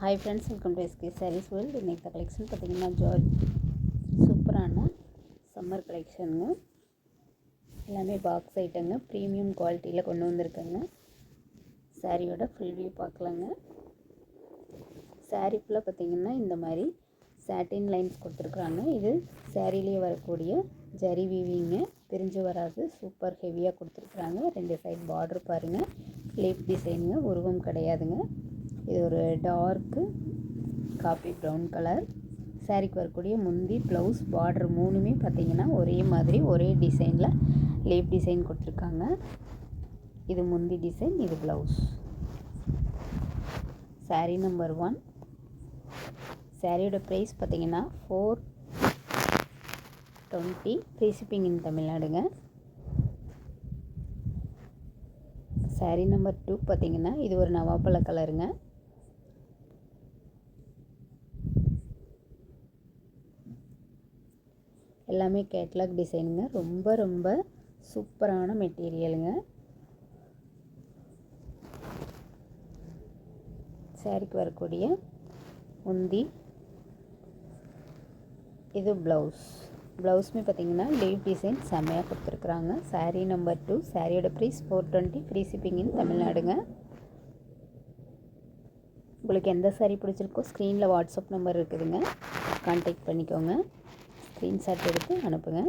Hi friends, welcome to SK sarees world. இன்றைக்கி collection பார்த்திங்கன்னா ஜார்ஜ் சூப்பரான சம்மர் கலெக்ஷனுங்க. எல்லாமே பாக்ஸ் ஐட்டங்க, ப்ரீமியம் குவாலிட்டியில் கொண்டு வந்திருக்கேங்க. சாரியோட ஃபுல் வியூ பார்க்கலாங்க. சாரீ ஃபுல்லாக பார்த்திங்கன்னா இந்த மாதிரி சாட்டின் லைன்ஸ் கொடுத்துருக்குறாங்க. இது சாரிலேயே வரக்கூடிய ஜரி வீவிங்க, பிரிஞ்சு வராது, சூப்பர் ஹெவியாக கொடுத்துருக்குறாங்க. 2 சைட் பார்டர் பாருங்கள், லீப் டிசைனுங்க, உருவம் கிடையாதுங்க. இது ஒரு டார்க்கு காஃபி ப்ரௌன் கலர். சாரிக்கு வரக்கூடிய முந்தி, ப்ளவுஸ், பார்டர் மூணுமே பார்த்திங்கன்னா ஒரே மாதிரி ஒரே டிசைனில் லீப் டிசைன் கொடுத்துருக்காங்க. இது முந்தி டிசைன், இது ப்ளவுஸ். சாரீ நம்பர் 1. சாரியோட ப்ரைஸ் பார்த்திங்கன்னா 420, free shipping in தமிழ்நாடுங்க. Sari number 2 பார்த்திங்கன்னா இது ஒரு நவாப்பழ கலருங்க. எல்லாமே கேட்லாக் டிசைனுங்க. ரொம்ப ரொம்ப சூப்பரான மெட்டீரியலுங்க. சாரிக்கு வரக்கூடிய முந்தி, இது ப்ளவுஸ். ப்ளவுஸுமே பார்த்திங்கன்னா லீவ் டிசைன் செம்மையாக கொடுத்துருக்குறாங்க. சாரீ நம்பர் 2. சாரியோட ப்ரைஸ் 420, ஃப்ரீ ஷிப்பிங் இன் தமிழ்நாடுங்க. உங்களுக்கு எந்த சாரீ பிடிச்சிருக்கோ ஸ்க்ரீனில் வாட்ஸ்அப் நம்பர் இருக்குதுங்க, கான்டாக்ட் பண்ணிக்கோங்க. ஸ்க்ரீன்ஷாட் எடுத்து அனுப்புங்க.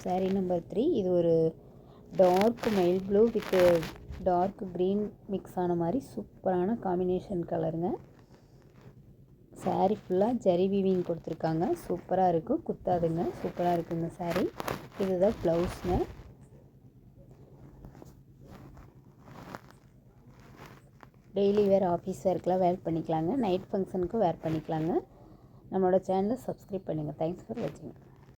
சாரீ நம்பர் 3. இது ஒரு டார்க் மெயில் blue with dark green mix ஆன மாதிரி சூப்பரான காம்பினேஷன் கலருங்க. சாரீ ஃபுல்லாக ஜரி வீவிங் கொடுத்துருக்காங்க. சூப்பராக இருக்கும், குத்தாதுங்க, சூப்பராக இருக்குங்க சாரீ. இதுதான் ப்ளவுஸுங்க. டெய்லி வேர், ஆஃபீஸ் வேர்க்கெலாம் வேர் பண்ணிக்கலாங்க. நைட் ஃபங்க்ஷனுக்கும் வேர் பண்ணிக்கலாங்க. நம்மளோட சேனலை சப்ஸ்கிரைப் பண்ணுங்கள். தேங்க்ஸ் ஃபார் வாட்சிங்.